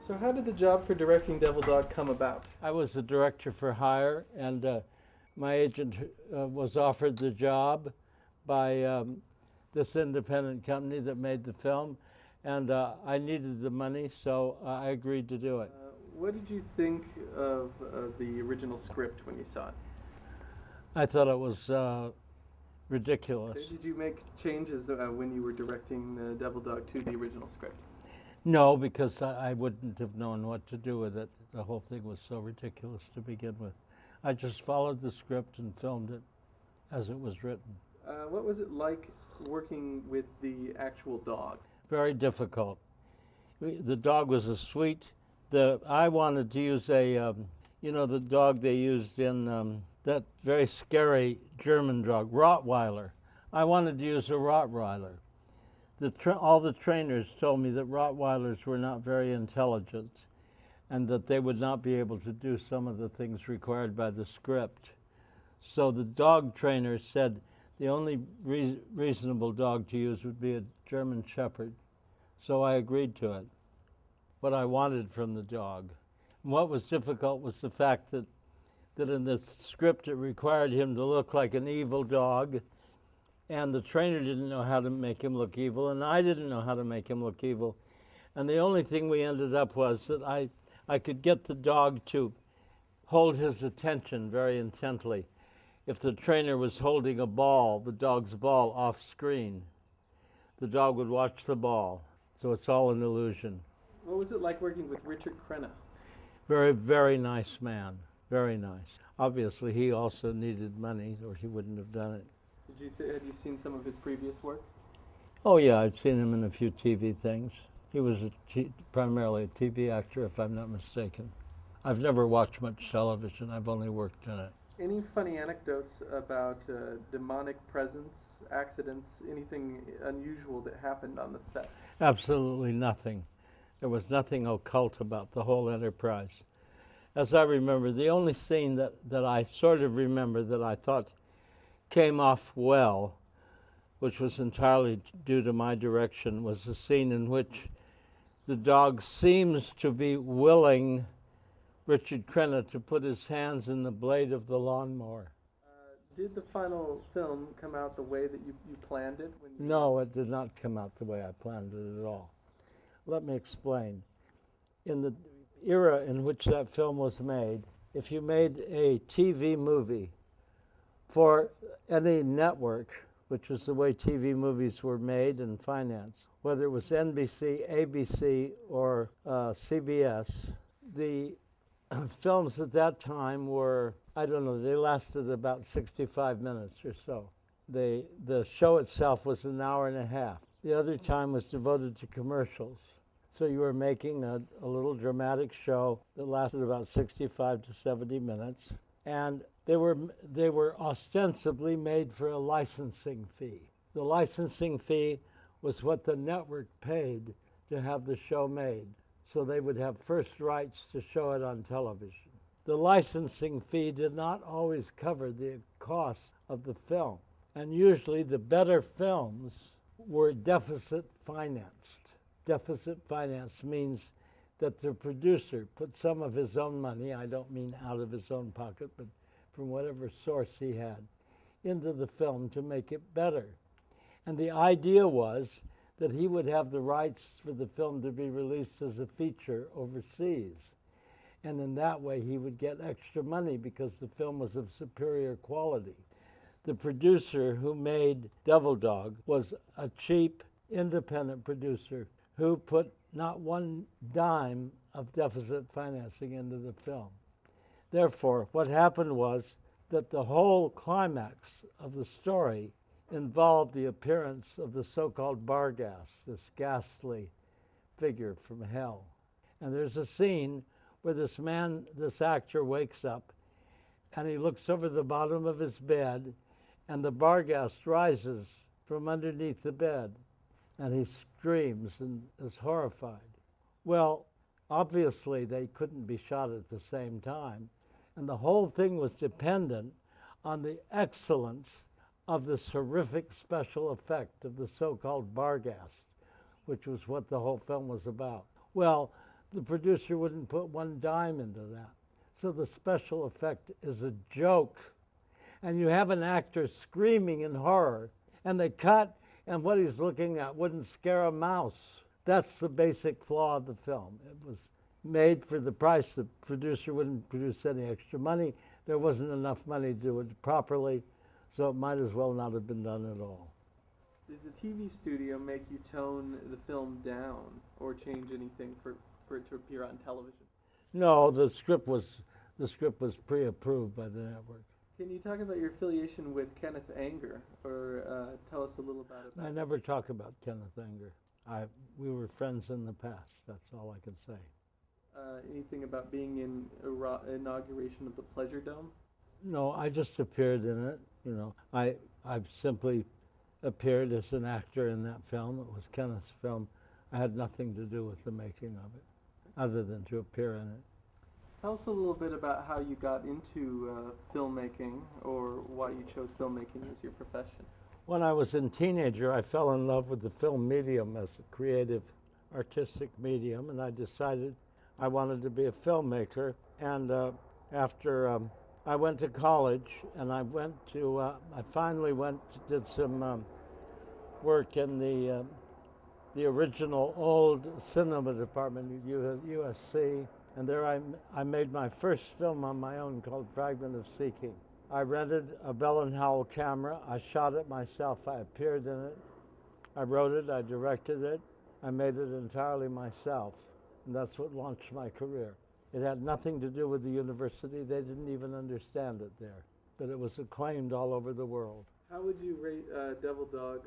So how did the job for directing Devil Dog come about? I was a director for hire, and my agent was offered the job by this independent company that made the film, and I needed the money, so I agreed to do it. What did you think of the original script when you saw it? I thought it was ridiculous. Okay, did you make changes when you were directing Devil Dog to the original script? No, because I wouldn't have known what to do with it. The whole thing was so ridiculous to begin with. I just followed the script and filmed it as it was written. What was it like working with the actual dog? Very difficult. The dog was a sweet. I wanted to use the dog they used in that very scary German dog, Rottweiler. I wanted to use a Rottweiler. All the trainers told me that Rottweilers were not very intelligent and that they would not be able to do some of the things required by the script. So the dog trainer said the only reasonable dog to use would be a German Shepherd. So I agreed to it. What I wanted from the dog. And what was difficult was the fact that in the script it required him to look like an evil dog, and the trainer didn't know how to make him look evil, and I didn't know how to make him look evil. And the only thing we ended up was that I could get the dog to hold his attention very intently. If the trainer was holding a ball, the dog's ball off screen, the dog would watch the ball. So it's all an illusion. What was it like working with Richard Crenna? Very, very nice man. Very nice. Obviously, he also needed money, or he wouldn't have done it. Had you seen some of his previous work? Oh yeah, I'd seen him in a few TV things. He was primarily a TV actor, if I'm not mistaken. I've never watched much television. I've only worked in it. Any funny anecdotes about demonic presence, accidents, anything unusual that happened on the set? Absolutely nothing. There was nothing occult about the whole enterprise. As I remember, the only scene that I sort of remember that I thought came off well, which was entirely due to my direction, was the scene in which the dog seems to be willing Richard Crenna to put his hands in the blade of the lawnmower. Did the final film come out the way that you planned it? No, it did not come out the way I planned it at all. Let me explain. In the era in which that film was made, if you made a TV movie for any network, which was the way TV movies were made and financed, whether it was NBC, ABC, or CBS, the films at that time were, I don't know, they lasted about 65 minutes or so. The show itself was an hour and a half. The other time was devoted to commercials. So you were making a little dramatic show that lasted about 65 to 70 minutes, and they were ostensibly made for a licensing fee. The licensing fee was what the network paid to have the show made, so they would have first rights to show it on television. The licensing fee did not always cover the cost of the film, and usually the better films were deficit financed. Deficit finance means that the producer put some of his own money, I don't mean out of his own pocket, but from whatever source he had, into the film to make it better. And the idea was that he would have the rights for the film to be released as a feature overseas. And in that way, he would get extra money because the film was of superior quality. The producer who made Devil Dog was a cheap, independent producer who put not one dime of deficit financing into the film. Therefore, what happened was that the whole climax of the story involved the appearance of the so-called Barghast, this ghastly figure from hell. And there's a scene where this actor wakes up and he looks over the bottom of his bed and the Barghast rises from underneath the bed and he screams and is horrified. Well, obviously they couldn't be shot at the same time, and the whole thing was dependent on the excellence of this horrific special effect of the so-called Barghast, which was what the whole film was about. Well, the producer wouldn't put one dime into that. So the special effect is a joke. And you have an actor screaming in horror, and they cut, and what he's looking at wouldn't scare a mouse. That's the basic flaw of the film. It was made for the price. The producer wouldn't produce any extra money. There wasn't enough money to do it properly, so it might as well not have been done at all. Did the TV studio make you tone the film down or change anything for it to appear on television? No, the script was pre-approved by the network. Can you talk about your affiliation with Kenneth Anger, or tell us a little about it? I never talk about Kenneth Anger. We were friends in the past. That's all I can say. Anything about being in inauguration of the Pleasure Dome? No, I just appeared in it. You know, I've simply appeared as an actor in that film. It was Kenneth's film. I had nothing to do with the making of it, other than to appear in it. Tell us a little bit about how you got into filmmaking, or why you chose filmmaking as your profession. When I was a teenager, I fell in love with the film medium as a creative, artistic medium, and I decided I wanted to be a filmmaker. And after I went to college, and I finally did some work in the original old cinema department at USC. And there I made my first film on my own called Fragment of Seeking. I rented a Bell & Howell camera. I shot it myself. I appeared in it. I wrote it. I directed it. I made it entirely myself. And that's what launched my career. It had nothing to do with the university. They didn't even understand it there. But it was acclaimed all over the world. How would you rate Devil Dog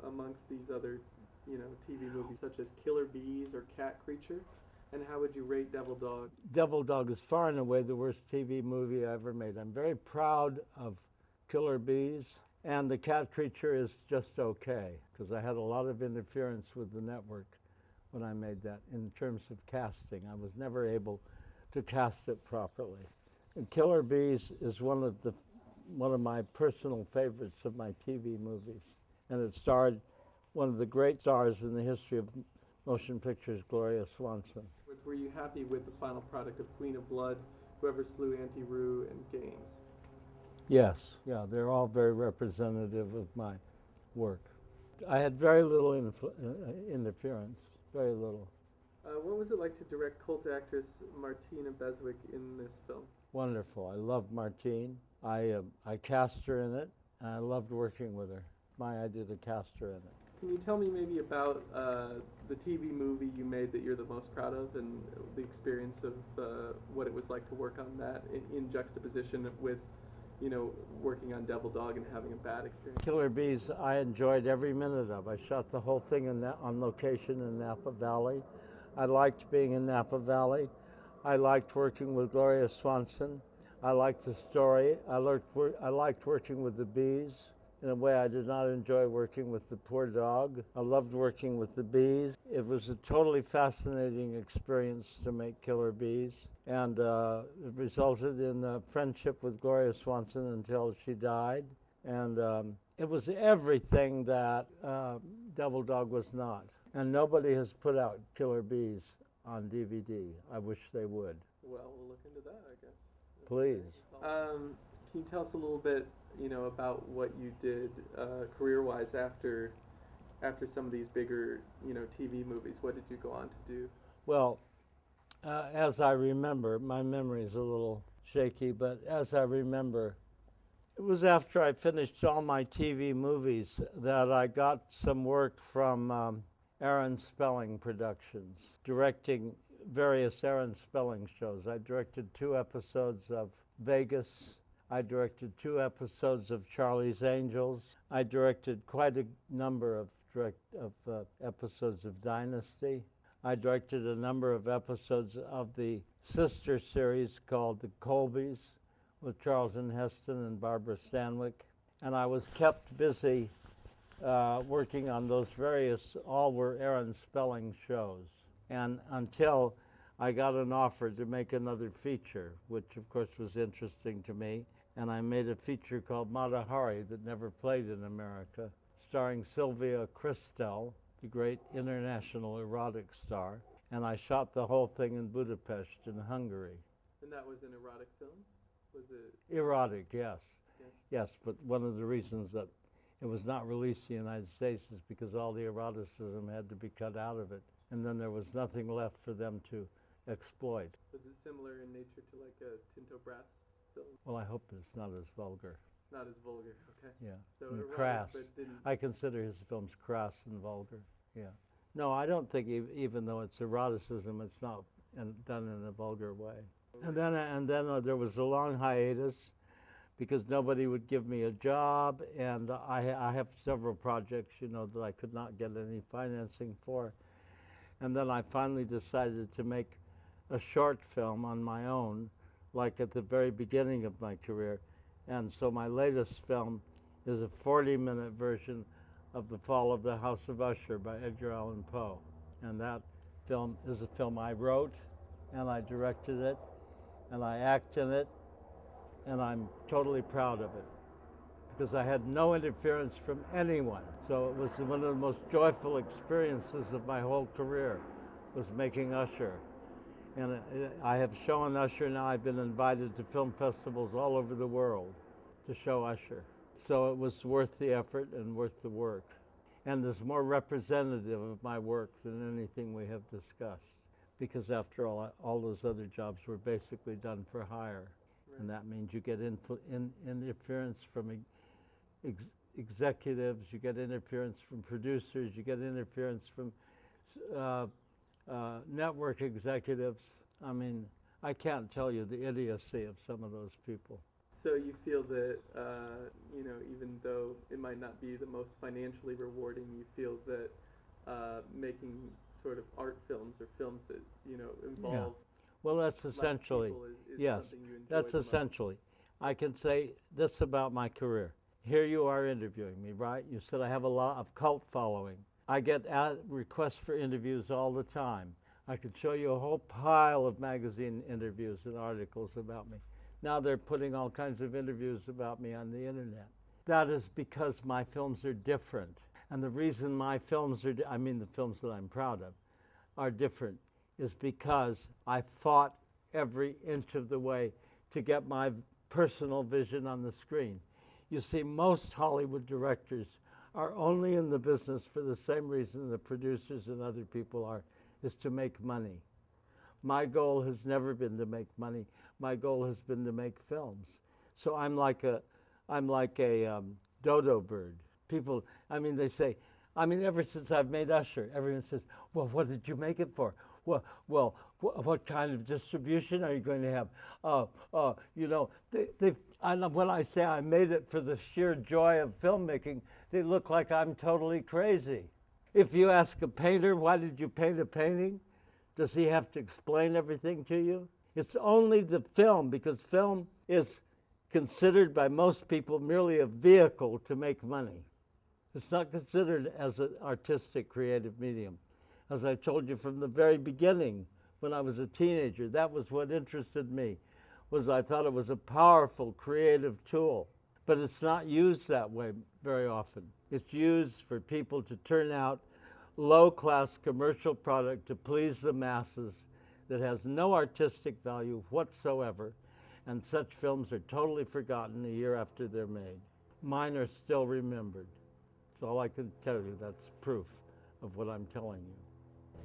amongst these other, TV movies such as Killer Bees or Cat Creature? And how would you rate Devil Dog? Devil Dog is far and away the worst TV movie I ever made. I'm very proud of Killer Bees, and The Cat Creature is just okay, because I had a lot of interference with the network when I made that in terms of casting. I was never able to cast it properly. And Killer Bees is one of my personal favorites of my TV movies, and it starred one of the great stars in the history of motion pictures, Gloria Swanson. Were you happy with the final product of Queen of Blood, Whoever Slew Auntie Rue, and Games? Yes, yeah, they're all very representative of my work. I had very little interference, very little. What was it like to direct cult actress Martina Beswick in this film? Wonderful. I loved Martine. I cast her in it, and I loved working with her. My idea to cast her in it. Can you tell me maybe about the TV movie you made that you're the most proud of, and the experience of what it was like to work on that in juxtaposition with, working on Devil Dog and having a bad experience? Killer Bees, I enjoyed every minute of. I shot the whole thing on location in Napa Valley. I liked being in Napa Valley. I liked working with Gloria Swanson. I liked the story. I liked working with the bees. In a way, I did not enjoy working with the poor dog. I loved working with the bees. It was a totally fascinating experience to make Killer Bees, and it resulted in a friendship with Gloria Swanson until she died. And it was everything that Devil Dog was not. And nobody has put out Killer Bees on DVD. I wish they would. Well, we'll look into that, I guess. Please. Can you tell us a little bit, about what you did career-wise after some of these bigger, TV movies? What did you go on to do? Well, as I remember, my memory is a little shaky, but as I remember, it was after I finished all my TV movies that I got some work from Aaron Spelling Productions, directing various Aaron Spelling shows. I directed 2 episodes of Vegas. I directed 2 episodes of Charlie's Angels. I directed quite a number of episodes of Dynasty. I directed a number of episodes of the sister series called The Colbys with Charlton Heston and Barbara Stanwyck. And I was kept busy working on those all were Aaron Spelling shows. And until I got an offer to make another feature, which of course was interesting to me. And I made a feature called Mata Hari that never played in America, starring Sylvia Christel, the great international erotic star. and I shot the whole thing in Budapest in Hungary. And that was an erotic film? Was it? Erotic, yes. Yeah. Yes, but one of the reasons that it was not released in the United States is because all the eroticism had to be cut out of it, and then there was nothing left for them to exploit. Was it similar in nature to like a Tinto Brass film? Well, I hope it's not as vulgar. Not as vulgar, okay. Yeah, So and erotic, crass. but didn't. I consider his films crass and vulgar. Yeah. No, I don't think even though it's eroticism, it's not done in a vulgar way. And then there was a long hiatus because nobody would give me a job, and I have several projects, that I could not get any financing for. And then I finally decided to make a short film on my own, like at the very beginning of my career. And so my latest film is a 40-minute version of The Fall of the House of Usher by Edgar Allan Poe. And that film is a film I wrote, and I directed it, and I act in it, and I'm totally proud of it because I had no interference from anyone. So it was one of the most joyful experiences of my whole career, was making Usher. And I have shown Usher now. I've been invited to film festivals all over the world to show Usher. So it was worth the effort and worth the work. And it's more representative of my work than anything we have discussed, because after all those other jobs were basically done for hire. Right. And that means you get interference from executives, you get interference from producers, you get interference from network executives. I mean, I can't tell you the idiocy of some of those people. So you feel that, even though it might not be the most financially rewarding, you feel that making sort of art films or films that, involve. Yeah. Well, that's essentially, is yes, something you enjoy that's the most. essentially. I can say this about my career. Here you are interviewing me, right? You said I have a lot of cult following. I get requests for interviews all the time. I could show you a whole pile of magazine interviews and articles about me. Now they're putting all kinds of interviews about me on the internet. That is because my films are different. And the reason my films are, the films that I'm proud of, are different is because I fought every inch of the way to get my personal vision on the screen. You see, most Hollywood directors are only in the business for the same reason the producers and other people are, is to make money. My goal has never been to make money. My goal has been to make films. So I'm like a dodo bird. People, they say, ever since I've made Usher, everyone says, well, what did you make it for? Well, what kind of distribution are you going to have? When I say I made it for the sheer joy of filmmaking, they look like I'm totally crazy. If you ask a painter, why did you paint a painting? Does he have to explain everything to you? It's only the film, because film is considered by most people merely a vehicle to make money. It's not considered as an artistic, creative medium. As I told you from the very beginning, when I was a teenager, that was what interested me, was I thought it was a powerful, creative tool. But it's not used that way very often. It's used for people to turn out low-class commercial product to please the masses that has no artistic value whatsoever, and such films are totally forgotten a year after they're made. Mine are still remembered. That's all I can tell you. That's proof of what I'm telling you.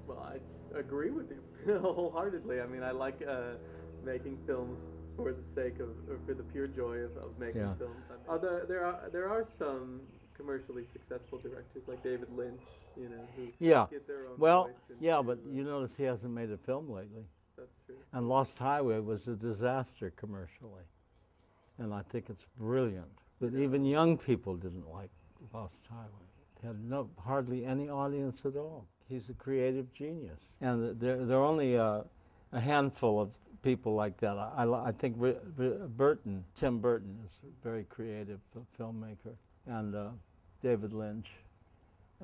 Well, I agree with you wholeheartedly. I like making films for the sake of, or for the pure joy of making films. Although there are some commercially successful directors like David Lynch, who get their own voice. But you notice he hasn't made a film lately. That's true. And Lost Highway was a disaster commercially, and I think it's brilliant. But even young people didn't like Lost Highway. It had hardly any audience at all. He's a creative genius, and there are only a handful of people like that. I think Tim Burton is a very creative filmmaker, and David Lynch.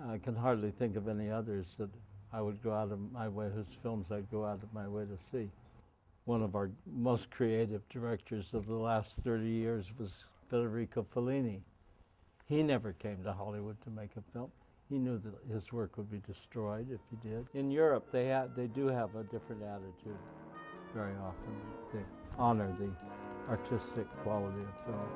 I can hardly think of any others that I would go out of my way, whose films I'd go out of my way to see. One of our most creative directors of the last 30 years was Federico Fellini. He never came to Hollywood to make a film. He knew that his work would be destroyed if he did. In Europe, they do have a different attitude very often. They honor the artistic quality of film.